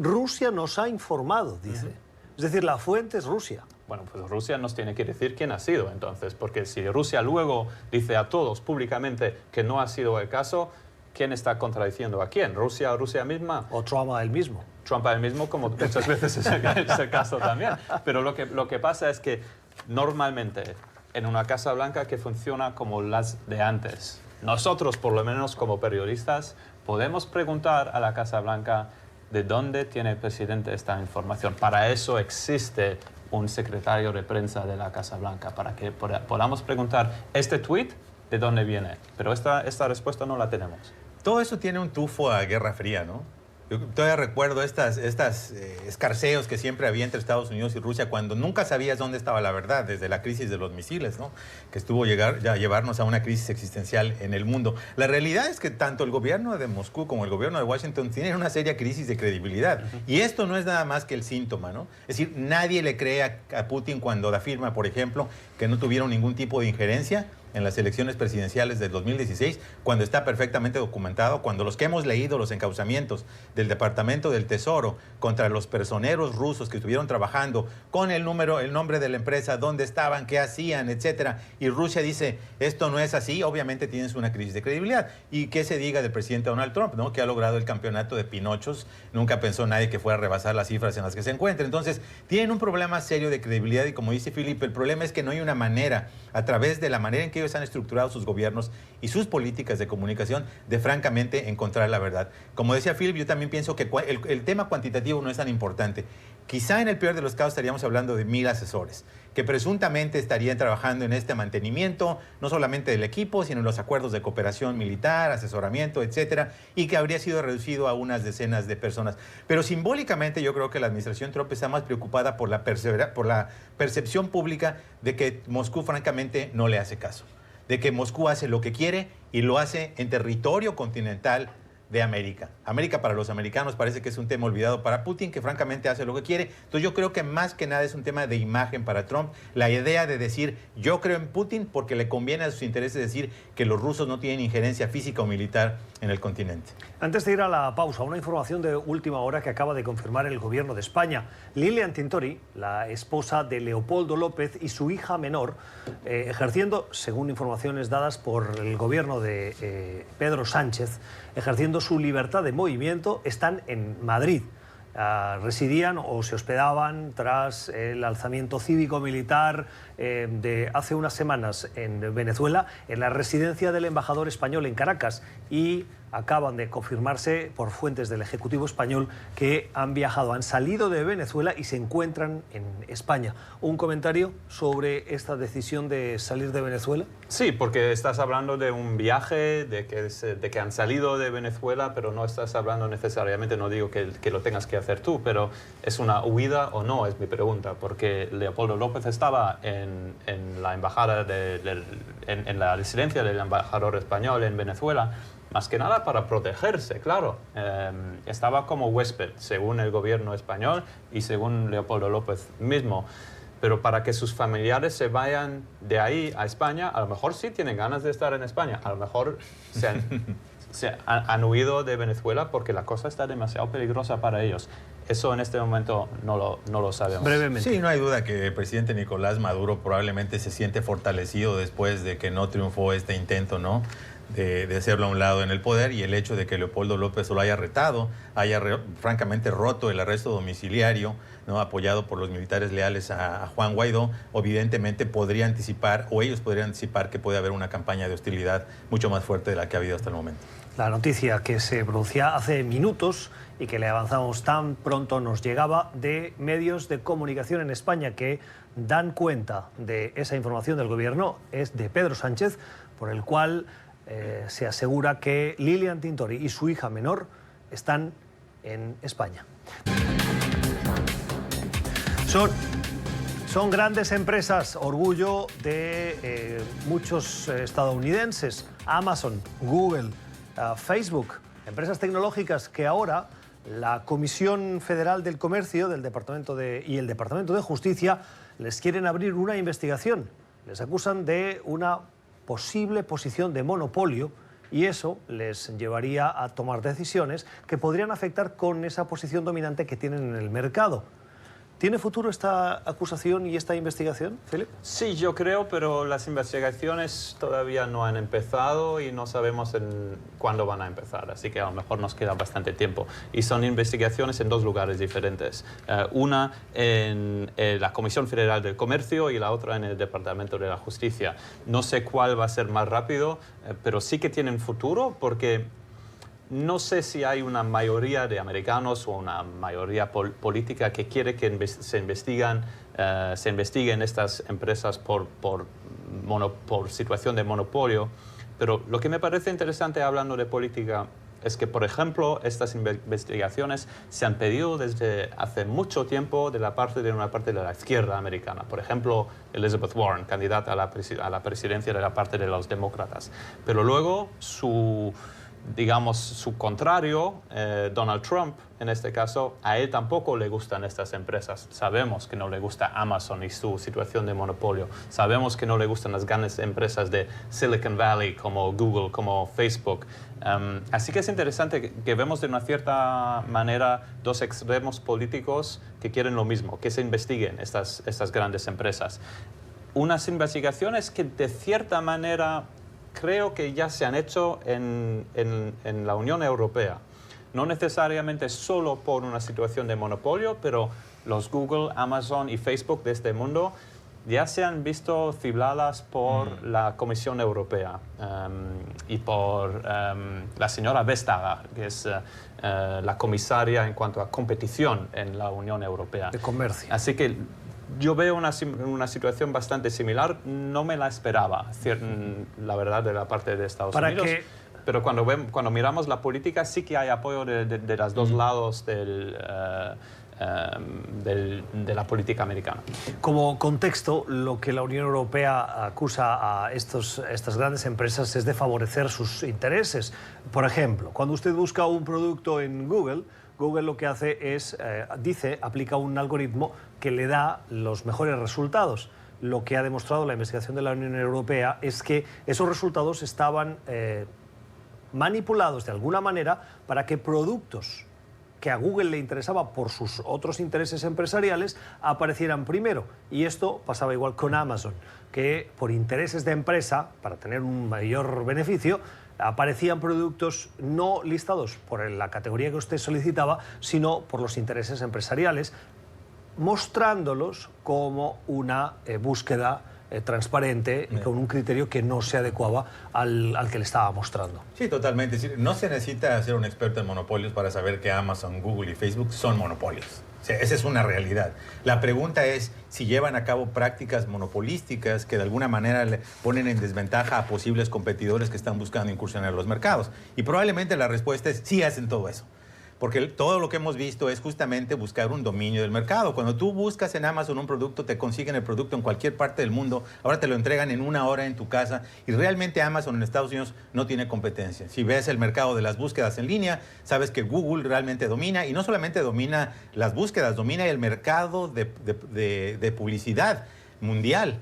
Speaker 3: Rusia nos ha informado, dice. Es decir, la fuente es Rusia.
Speaker 4: Bueno, pues Rusia nos tiene que decir quién ha sido entonces, porque si Rusia luego dice a todos públicamente que no ha sido el caso, ¿quién está contradiciendo a quién? ¿Rusia o Rusia misma?
Speaker 3: O Trump a él mismo.
Speaker 4: Trump a él mismo, como muchas veces es el caso también. Pero lo que pasa es que normalmente en una Casa Blanca que funciona como las de antes, nosotros por lo menos como periodistas podemos preguntar a la Casa Blanca de dónde tiene el presidente esta información. Para eso existe un secretario de prensa de la Casa Blanca, para que podamos preguntar este tweet de dónde viene. Pero esta respuesta no la tenemos.
Speaker 1: Todo eso tiene un tufo a Guerra Fría, ¿no? Yo todavía recuerdo estas escarceos que siempre había entre Estados Unidos y Rusia cuando nunca sabías dónde estaba la verdad, desde la crisis de los misiles, ¿no? Que estuvo a llevarnos a una crisis existencial en el mundo. La realidad es que tanto el gobierno de Moscú como el gobierno de Washington tienen una seria crisis de credibilidad. Y esto no es nada más que el síntoma, ¿no? Es decir, nadie le cree a Putin cuando afirma, por ejemplo, que no tuvieron ningún tipo de injerencia en las elecciones presidenciales del 2016, cuando está perfectamente documentado, cuando los que hemos leído los encauzamientos del Departamento del Tesoro contra los personeros rusos que estuvieron trabajando con el nombre de la empresa, dónde estaban, qué hacían, etcétera, y Rusia dice, esto no es así, obviamente tienes una crisis de credibilidad. Y qué se diga del presidente Donald Trump, ¿no? Que ha logrado el campeonato de pinochos, nunca pensó nadie que fuera a rebasar las cifras en las que se encuentra. Entonces, tienen un problema serio de credibilidad y como dice Philip, el problema es que no hay una manera, a través de la manera en que ellos han estructurado sus gobiernos y sus políticas de comunicación, de francamente encontrar la verdad. Como decía Philip, yo también pienso que el tema cuantitativo no es tan importante. Quizá en el peor de los casos estaríamos hablando de 1000 asesores, que presuntamente estarían trabajando en este mantenimiento, no solamente del equipo, sino en los acuerdos de cooperación militar, asesoramiento, etcétera, y que habría sido reducido a unas decenas de personas. Pero simbólicamente yo creo que la administración Trump está más preocupada por la percepción pública de que Moscú francamente no le hace caso, de que Moscú hace lo que quiere y lo hace en territorio continental de América. América para los americanos parece que es un tema olvidado para Putin, que francamente hace lo que quiere. Entonces yo creo que más que nada es un tema de imagen para Trump. La idea de decir, yo creo en Putin porque le conviene a sus intereses decir que los rusos no tienen injerencia física o militar en el continente.
Speaker 3: Antes de ir a la pausa, una información de última hora que acaba de confirmar el gobierno de España. Lilian Tintori, la esposa de Leopoldo López y su hija menor, ejerciendo, según informaciones dadas por el gobierno de Pedro Sánchez, ejerciendo su libertad de movimiento, están en Madrid. residían o se hospedaban tras el alzamiento cívico-militar de hace unas semanas en Venezuela, en la residencia del embajador español en Caracas, y acaban de confirmarse por fuentes del Ejecutivo español que han viajado, han salido de Venezuela y se encuentran en España. ¿Un comentario sobre esta decisión de salir de Venezuela?
Speaker 4: Sí, porque estás hablando de un viaje, de que han salido de Venezuela, pero no estás hablando necesariamente, no digo que lo tengas que hacer tú, pero ¿es una huida o no? Es mi pregunta, porque Leopoldo López estaba en la embajada, en la residencia del embajador español en Venezuela, más que nada para protegerse, claro. Estaba como huésped, según el gobierno español y según Leopoldo López mismo. Pero para que sus familiares se vayan de ahí a España, a lo mejor sí tienen ganas de estar en España, a lo mejor han huido de Venezuela porque la cosa está demasiado peligrosa para ellos. Eso en este momento no lo sabemos.
Speaker 3: Brevemente.
Speaker 1: Sí, no hay duda que el presidente Nicolás Maduro probablemente se siente fortalecido después de que no triunfó este intento, ¿no?, de hacerlo a un lado en el poder, y el hecho de que Leopoldo López lo haya retado, francamente roto el arresto domiciliario, ¿no?, apoyado por los militares leales a Juan Guaidó, evidentemente podría anticipar, o ellos podrían anticipar, que puede haber una campaña de hostilidad mucho más fuerte de la que ha habido hasta el momento.
Speaker 3: La noticia que se producía hace minutos y que le avanzamos tan pronto nos llegaba de medios de comunicación en España que dan cuenta de esa información del gobierno, es de Pedro Sánchez, por el cual se asegura que Lilian Tintori y su hija menor están en España. Son grandes empresas, orgullo de muchos estadounidenses. Amazon, Google, Facebook, empresas tecnológicas que ahora la Comisión Federal del Comercio y el Departamento de Justicia les quieren abrir una investigación. Les acusan de una posible posición de monopolio, y eso les llevaría a tomar decisiones que podrían afectar con esa posición dominante que tienen en el mercado. ¿Tiene futuro esta acusación y esta investigación, Philip?
Speaker 4: Sí, yo creo, pero las investigaciones todavía no han empezado y no sabemos cuándo van a empezar, así que a lo mejor nos queda bastante tiempo. Y son investigaciones en dos lugares diferentes. Una en la Comisión Federal del Comercio y la otra en el Departamento de la Justicia. No sé cuál va a ser más rápido, pero sí que tienen futuro, porque no sé si hay una mayoría de americanos o una mayoría política que quiere que se investiguen estas empresas por situación de monopolio. Pero lo que me parece interesante hablando de política es que, por ejemplo, estas investigaciones se han pedido desde hace mucho tiempo de una parte de la izquierda americana. Por ejemplo, Elizabeth Warren, candidata a la presidencia de la parte de los demócratas. Pero luego su contrario, Donald Trump, en este caso, a él tampoco le gustan estas empresas. Sabemos que no le gusta Amazon y su situación de monopolio. Sabemos que no le gustan las grandes empresas de Silicon Valley como Google, como Facebook. Así que es interesante que vemos de una cierta manera dos extremos políticos que quieren lo mismo, que se investiguen estas grandes empresas. Unas investigaciones que de cierta manera creo que ya se han hecho en la Unión Europea. No necesariamente solo por una situación de monopolio, pero los Google, Amazon y Facebook de este mundo ya se han visto cibladas por la Comisión Europea y por la señora Vestager, que es la comisaria en cuanto a competición en la Unión Europea.
Speaker 3: De comercio.
Speaker 4: Así que yo veo una situación bastante similar, no me la esperaba, la verdad, de la parte de Estados Unidos. Pero cuando miramos la política, sí que hay apoyo de los dos lados de la política americana.
Speaker 3: Como contexto, lo que la Unión Europea acusa a estas grandes empresas es de favorecer sus intereses. Por ejemplo, cuando usted busca un producto en Google lo que hace es, aplica un algoritmo que le da los mejores resultados. Lo que ha demostrado la investigación de la Unión Europea es que esos resultados estaban manipulados de alguna manera para que productos que a Google le interesaba por sus otros intereses empresariales aparecieran primero. Y esto pasaba igual con Amazon, que por intereses de empresa, para tener un mayor beneficio, aparecían productos no listados por la categoría que usted solicitaba, sino por los intereses empresariales, mostrándolos como una búsqueda transparente y con un criterio que no se adecuaba al que le estaba mostrando.
Speaker 1: Sí, totalmente. Es decir, no se necesita ser un experto en monopolios para saber que Amazon, Google y Facebook son monopolios. O sea, esa es una realidad. La pregunta es si llevan a cabo prácticas monopolísticas que de alguna manera le ponen en desventaja a posibles competidores que están buscando incursionar en los mercados. Y probablemente la respuesta es sí hacen todo eso. Porque todo lo que hemos visto es justamente buscar un dominio del mercado. Cuando tú buscas en Amazon un producto, te consiguen el producto en cualquier parte del mundo. Ahora te lo entregan en 1 hora en tu casa. Y realmente Amazon en Estados Unidos no tiene competencia. Si ves el mercado de las búsquedas en línea, sabes que Google realmente domina. Y no solamente domina las búsquedas, domina el mercado de publicidad mundial.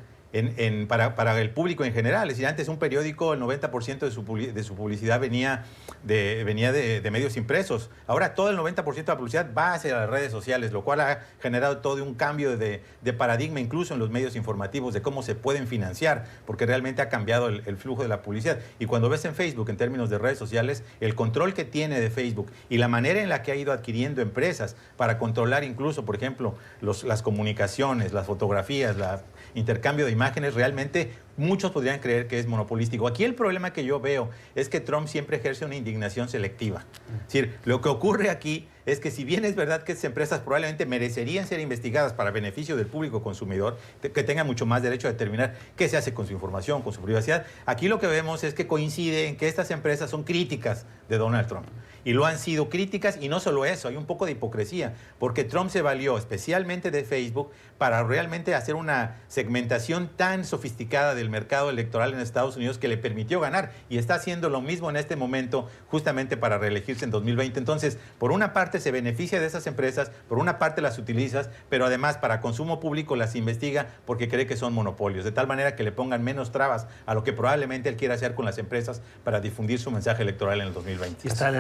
Speaker 1: Para el público en general. Es decir, antes un periódico, el 90% de su publicidad venía de medios impresos. Ahora todo el 90% de la publicidad va hacia las redes sociales, lo cual ha generado todo un cambio de paradigma incluso en los medios informativos de cómo se pueden financiar, porque realmente ha cambiado el flujo de la publicidad. Y cuando ves en Facebook, en términos de redes sociales, el control que tiene de Facebook y la manera en la que ha ido adquiriendo empresas para controlar incluso, por ejemplo, las comunicaciones, las fotografías, el intercambio de imágenes, realmente muchos podrían creer que es monopolístico. Aquí el problema que yo veo es que Trump siempre ejerce una indignación selectiva. Es decir, lo que ocurre aquí es que si bien es verdad que estas empresas probablemente merecerían ser investigadas para beneficio del público consumidor, que tengan mucho más derecho a determinar qué se hace con su información, con su privacidad, aquí lo que vemos es que coincide en que estas empresas son críticas de Donald Trump. Y lo han sido críticas, y no solo eso, hay un poco de hipocresía, porque Trump se valió especialmente de Facebook para realmente hacer una segmentación tan sofisticada del mercado electoral en Estados Unidos que le permitió ganar, y está haciendo lo mismo en este momento justamente para reelegirse en 2020. Entonces, por una parte se beneficia de esas empresas, por una parte las utilizas, pero además para consumo público las investiga porque cree que son monopolios, de tal manera que le pongan menos trabas a lo que probablemente él quiera hacer con las empresas para difundir su mensaje electoral en el 2020.
Speaker 3: Y está el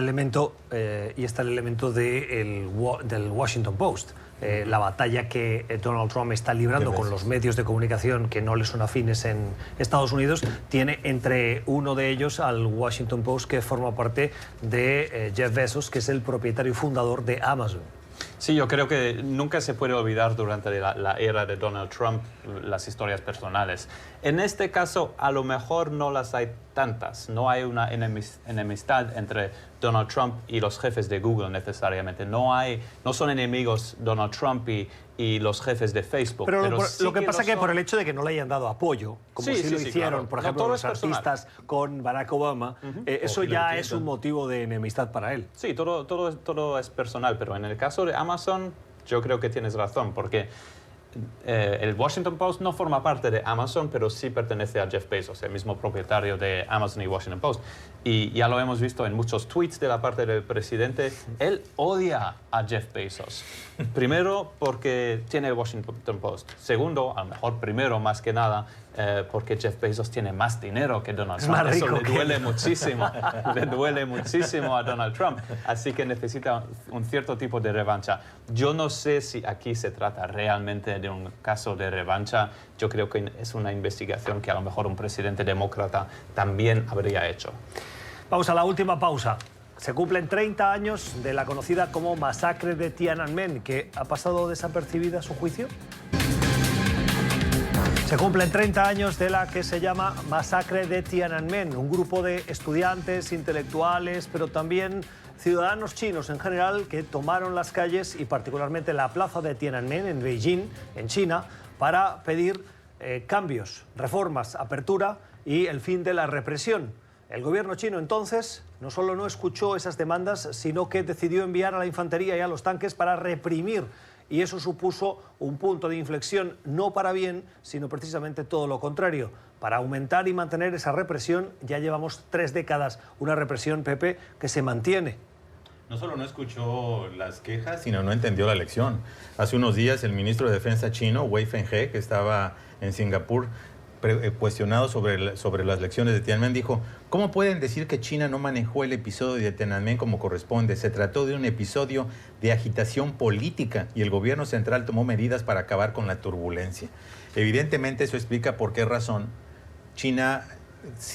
Speaker 3: elemento del Washington Post. La batalla que Donald Trump está librando con los medios de comunicación que no le son afines en Estados Unidos, tiene entre uno de ellos al Washington Post, que forma parte de Jeff Bezos, que es el propietario y fundador de Amazon.
Speaker 4: Sí, yo creo que nunca se puede olvidar durante la era de Donald Trump las historias personales. En este caso, a lo mejor no las hay tantas. No hay una enemistad entre Donald Trump y los jefes de Google necesariamente. No son enemigos Donald Trump y los jefes de Facebook.
Speaker 3: Pero sí lo que pasa es que por el hecho de que no le hayan dado apoyo, como sí lo hicieron, claro, por ejemplo, los artistas con Barack Obama, eso ya es un motivo de enemistad para él.
Speaker 4: Sí, todo es personal, pero en el caso de Amazon yo creo que tienes razón, porque el Washington Post no forma parte de Amazon, pero sí pertenece a Jeff Bezos, el mismo propietario de Amazon y Washington Post. Y ya lo hemos visto en muchos tweets de la parte del presidente. Él odia a Jeff Bezos. Primero, porque tiene el Washington Post. Segundo, a lo mejor primero, más que nada, porque Jeff Bezos tiene más dinero que Donald Trump.
Speaker 3: Más rico.
Speaker 4: Eso le duele muchísimo. Le duele muchísimo a Donald Trump. Así que necesita un cierto tipo de revancha. Yo no sé si aquí se trata realmente de un caso de revancha. Yo creo que es una investigación que a lo mejor un presidente demócrata también habría hecho.
Speaker 3: Vamos a la última pausa. Se cumplen 30 años de la conocida como masacre de Tiananmen, que ha pasado desapercibida a su juicio. Se cumplen 30 años de la que se llama masacre de Tiananmen, un grupo de estudiantes, intelectuales, pero también ciudadanos chinos en general que tomaron las calles y particularmente la plaza de Tiananmen en Beijing, en China, para pedir cambios, reformas, apertura y el fin de la represión. El gobierno chino entonces no solo no escuchó esas demandas, sino que decidió enviar a la infantería y a los tanques para reprimir. Y eso supuso un punto de inflexión, no para bien, sino precisamente todo lo contrario. Para aumentar y mantener esa represión, ya llevamos 3 décadas, una represión, Pepe, que se mantiene.
Speaker 1: No solo no escuchó las quejas, sino no entendió la lección. Hace unos días el ministro de Defensa chino, Wei Fenghe, que estaba en Singapur, cuestionado sobre las lecciones de Tiananmen, dijo: ¿cómo pueden decir que China no manejó el episodio de Tiananmen como corresponde? Se trató de un episodio de agitación política y el gobierno central tomó medidas para acabar con la turbulencia. Evidentemente eso explica por qué razón China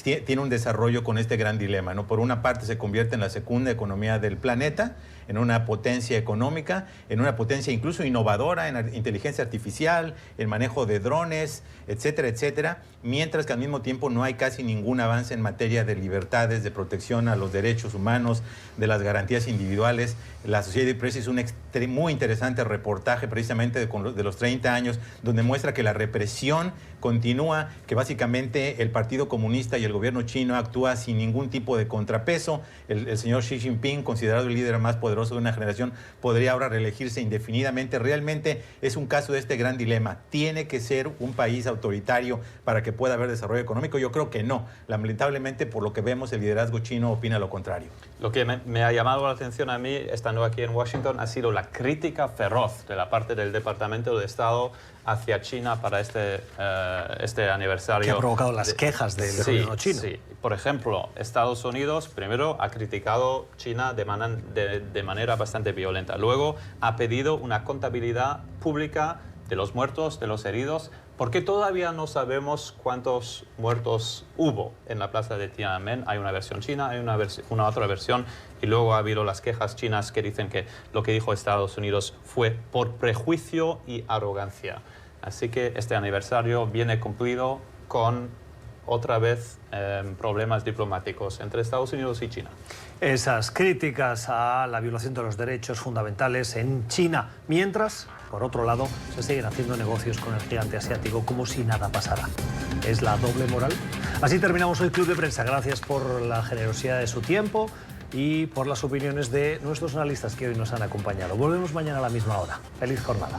Speaker 1: tiene un desarrollo con este gran dilema, ¿no? Por una parte se convierte en la segunda economía del planeta, en una potencia económica, en una potencia incluso innovadora en inteligencia artificial, en manejo de drones, etcétera, etcétera, mientras que al mismo tiempo no hay casi ningún avance en materia de libertades, de protección a los derechos humanos, de las garantías individuales. La Associated Press hizo un muy interesante reportaje precisamente de los 30 años, donde muestra que la represión continúa, que básicamente el Partido Comunista y el gobierno chino actúa sin ningún tipo de contrapeso. El señor Xi Jinping, considerado el líder más poderoso de una generación, podría ahora reelegirse indefinidamente. Realmente es un caso de este gran dilema. ¿Tiene que ser un país autoritario para que pueda haber desarrollo económico? Yo creo que no. Lamentablemente, por lo que vemos, el liderazgo chino opina lo contrario.
Speaker 4: Lo que me ha llamado la atención a mí, estando aquí en Washington, ha sido la crítica feroz de la parte del Departamento de Estado hacia China para este aniversario.
Speaker 3: Que ha provocado las quejas del gobierno chino.
Speaker 4: Sí. Por ejemplo, Estados Unidos primero ha criticado China de manera bastante violenta. Luego ha pedido una contabilidad pública de los muertos, de los heridos, porque todavía no sabemos cuántos muertos hubo en la plaza de Tiananmen. Hay una versión china, hay una otra versión, y luego ha habido las quejas chinas que dicen que lo que dijo Estados Unidos fue por prejuicio y arrogancia. Así que este aniversario viene cumplido con otra vez problemas diplomáticos entre Estados Unidos y China.
Speaker 3: Esas críticas a la violación de los derechos fundamentales en China, mientras, por otro lado, se siguen haciendo negocios con el gigante asiático como si nada pasara. ¿Es la doble moral? Así terminamos hoy Club de Prensa. Gracias por la generosidad de su tiempo y por las opiniones de nuestros analistas que hoy nos han acompañado. Volvemos mañana a la misma hora. Feliz jornada.